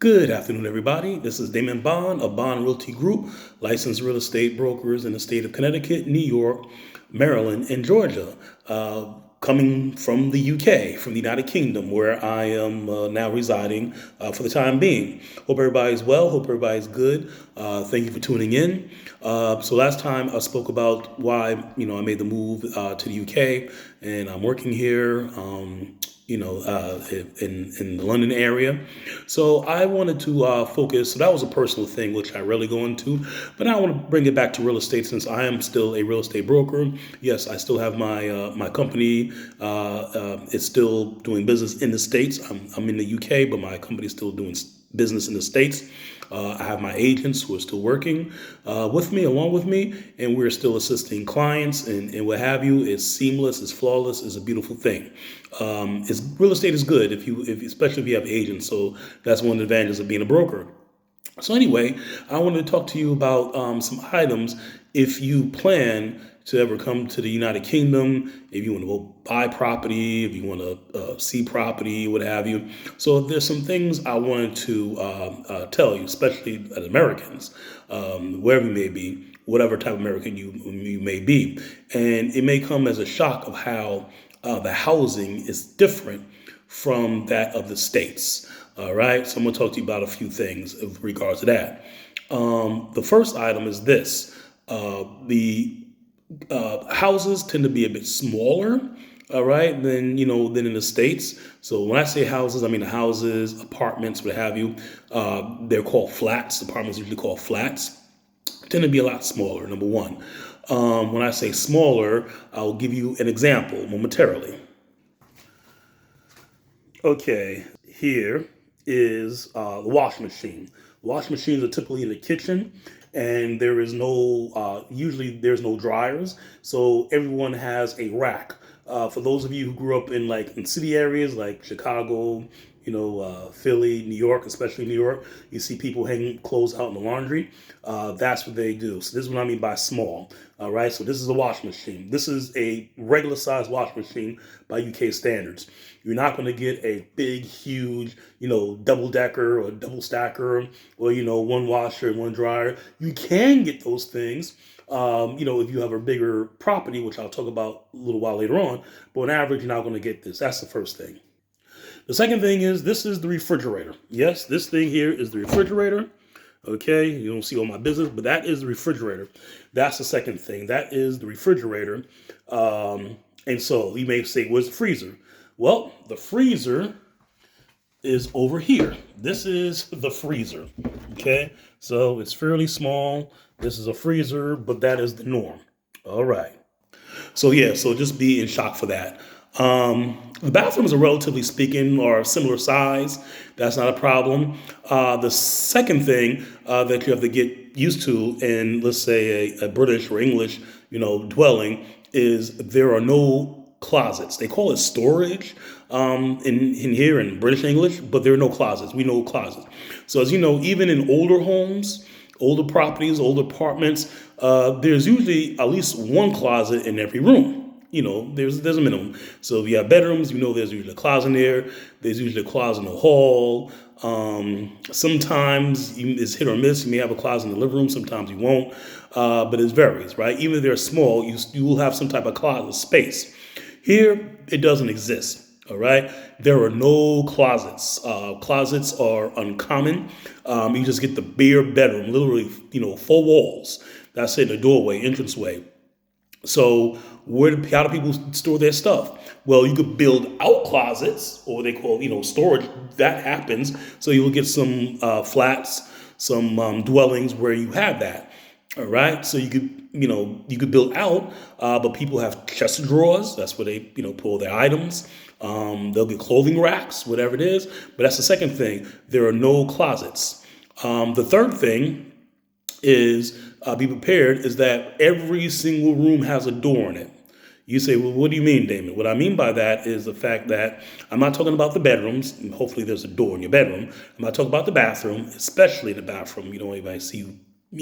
Good afternoon, everybody. This is Damon Bond of Bond Realty Group, licensed real estate brokers in the state of Connecticut, New York, Maryland, and Georgia. Coming from the UK, from the United Kingdom, where I am now residing for the time being. Hope everybody's well. Hope everybody's good. Thank you for tuning in. So last time I spoke about why I made the move to the UK, and I'm working here. In the London area. So I wanted to focus. So that was a personal thing, which I rarely go into. But now I want to bring it back to real estate, since I am still a real estate broker. Yes, I still have my company. It's still doing business in the States. I'm in the UK, but my company is still doing business in the States. I have my agents who are still working with me, along with me, and we're still assisting clients and what have you. It's seamless, it's flawless, it's a beautiful thing. Real estate is good especially if you have agents. So that's one of the advantages of being a broker. So anyway, I wanted to talk to you about some items if you plan to ever come to the United Kingdom, if you want to go buy property, if you want to see property, what have you. So there's some things I wanted to tell you, especially as Americans, wherever you may be, whatever type of American you may be. And it may come as a shock of how the housing is different from that of the States. All right, so I'm going to talk to you about a few things with regards to that. The first item is this. The houses tend to be a bit smaller, all right, than in the States. So when I say houses, I mean the houses, apartments, what have you. They're called flats. Apartments are usually called flats. Tend to be a lot smaller, number one. When I say smaller, I'll give you an example momentarily. Okay, here is the washing machine. Washing machines are typically in the kitchen, and there is usually there's no dryers, so everyone has a rack. For those of you who grew up in city areas like Chicago, Philly, New York, especially New York, you see people hanging clothes out in the laundry. That's what they do. So this is what I mean by small. All right. So this is a washing machine. This is a regular size washing machine by UK standards. You're not going to get a big, huge, double decker or double stacker or, one washer and one dryer. You can get those things, if you have a bigger property, which I'll talk about a little while later on. But on average, you're not going to get this. That's the first thing. The second thing is this is the refrigerator. Yes, this thing here is the refrigerator. Okay, you don't see all my business, but that is the refrigerator. That's the second thing. That is the refrigerator. And so you may say, where's the freezer? Well, the freezer is over here. This is the freezer. Okay, so it's fairly small. This is a freezer, but that is the norm. All right. So yeah, so just be in shock for that. The bathrooms are relatively speaking are similar size. That's not a problem. The second thing that you have to get used to in, let's say, a British or English, dwelling is there are no closets. They call it storage in here in British English, but there are no closets. We know closets. So as you know, even in older homes, older properties, older apartments, there's usually at least one closet in every room. There's a minimum. So if you have bedrooms, there's usually a closet in there. There's usually a closet in the hall. Sometimes it's hit or miss. You may have a closet in the living room. Sometimes you won't. But it varies, right? Even if they're small, you will have some type of closet space. Here, it doesn't exist. All right. There are no closets. Closets are uncommon. You just get the bare bedroom, literally, 4 walls. That's it, in the doorway, entranceway. So how do people store their stuff? Well, you could build out closets, or what they call, storage. That happens. So you'll get some flats, some dwellings where you have that. All right. So you could build out, but people have chest of drawers. That's where they, pull their items. They'll get clothing racks, whatever it is. But that's the second thing. There are no closets. The third thing is be prepared is that every single room has a door in it. You say, well, what do you mean, Damon? What I mean by that is the fact that I'm not talking about the bedrooms. And hopefully there's a door in your bedroom. I'm not talking about the bathroom, especially the bathroom. You don't anybody see you,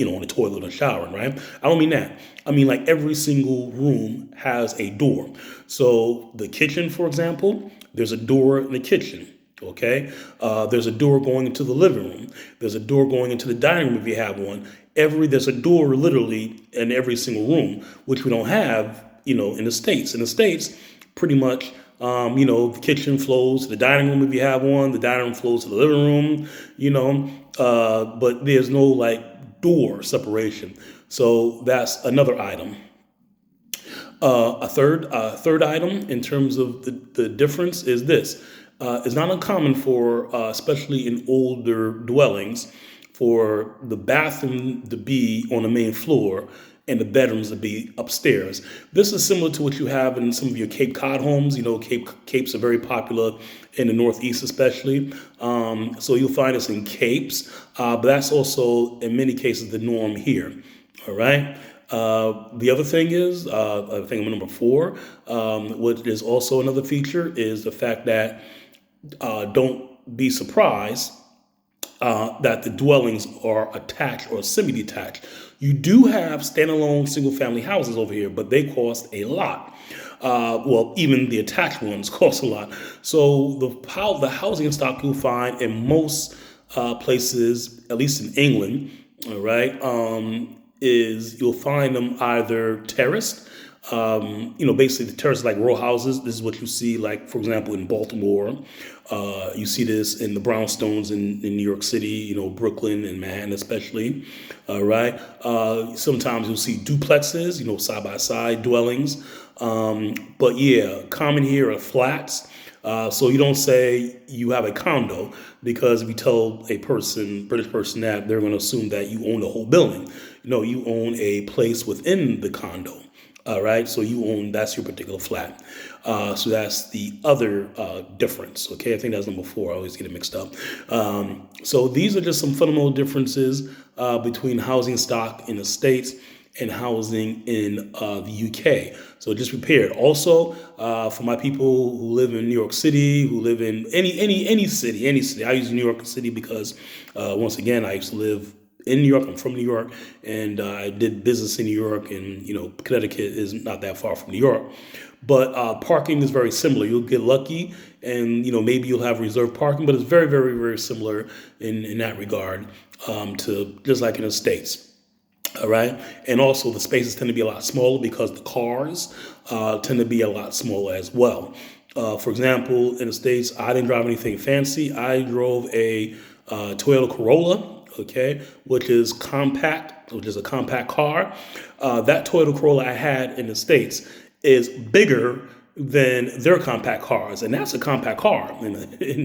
on the toilet or showering, right? I don't mean that. I mean like every single room has a door. So the kitchen, for example, there's a door in the kitchen. Okay, there's a door going into the living room. There's a door going into the dining room if you have one. There's a door literally in every single room, which we don't have, in the States. In the States, pretty much, the kitchen flows to the dining room if you have one. The dining room flows to the living room. But there's no like door separation. So that's another item. A third item in terms of the difference is this. It's not uncommon for, especially in older dwellings, for the bathroom to be on the main floor and the bedrooms to be upstairs. This is similar to what you have in some of your Cape Cod homes. Capes are very popular in the Northeast, especially. So you'll find this in capes, but that's also in many cases the norm here. All right. The other thing is, I think number four, what is also another feature is the fact that don't be surprised that the dwellings are attached or semi-detached. You do have standalone single-family houses over here, but they cost a lot. Well, even the attached ones cost a lot. So the housing stock you'll find in most places, at least in England, all right, is you'll find them either terraced. Basically the terraces like row houses. This is what you see, like, for example, in Baltimore. You see this in the brownstones in New York City, Brooklyn and Manhattan especially. All right. Sometimes you'll see duplexes, side by side dwellings. But yeah, common here are flats. So you don't say you have a condo, because if you tell British person that, they're going to assume that you own the whole building. No, you own a place within the condo. All right, so that's your particular flat. So that's the other difference. Okay, I think that's number four. I always get it mixed up. So these are just some fundamental differences between housing stock in the States and housing in the UK. So just prepared. Also, for my people who live in New York City, who live in any city. I use New York City because once again, I used to live in New York. I'm from New York, and I did business in New York, and Connecticut is not that far from New York. But parking is very similar. You'll get lucky, and maybe you'll have reserved parking, but it's very, very, very similar in that regard to just like in the States. All right. And also the spaces tend to be a lot smaller because the cars tend to be a lot smaller as well. For example, in the States, I didn't drive anything fancy. I drove a Toyota Corolla, okay, which is a compact car. That Toyota Corolla I had in the States is bigger than their compact cars, and that's a compact car in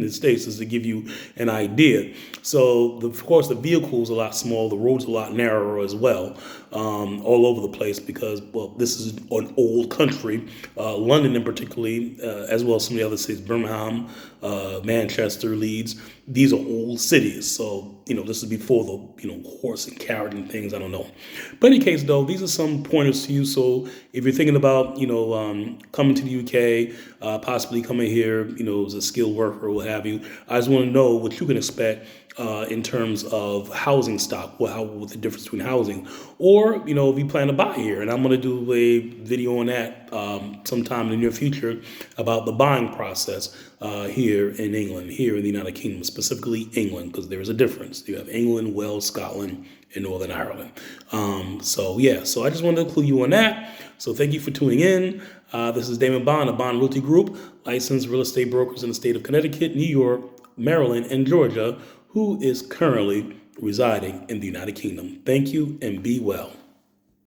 the States, just to give you an idea. So of course the vehicle's a lot smaller, the road's a lot narrower as well, all over the place, because this is an old country, London in particularly, as well as some of the other cities, Birmingham, Manchester, Leeds. These are old cities, so this is before the horse and carriage and things. I don't know, but in any case, though, these are some pointers to you. So if you're thinking about coming to the UK, possibly coming here, as a skilled worker or what have you, I just want to know what you can expect in terms of housing stock, what the difference between housing, or if you plan to buy here. And I'm going to do a video on that sometime in the near future about the buying process here in England, here in the United Kingdom, specifically England, because there is a difference. You have England, Wales, Scotland, and Northern Ireland. So I just wanted to clue you on that. So thank you for tuning in. This is Damon Bond of Bond Realty Group, licensed real estate brokers in the state of Connecticut, New York, Maryland, and Georgia, who is currently residing in the United Kingdom. Thank you and be well.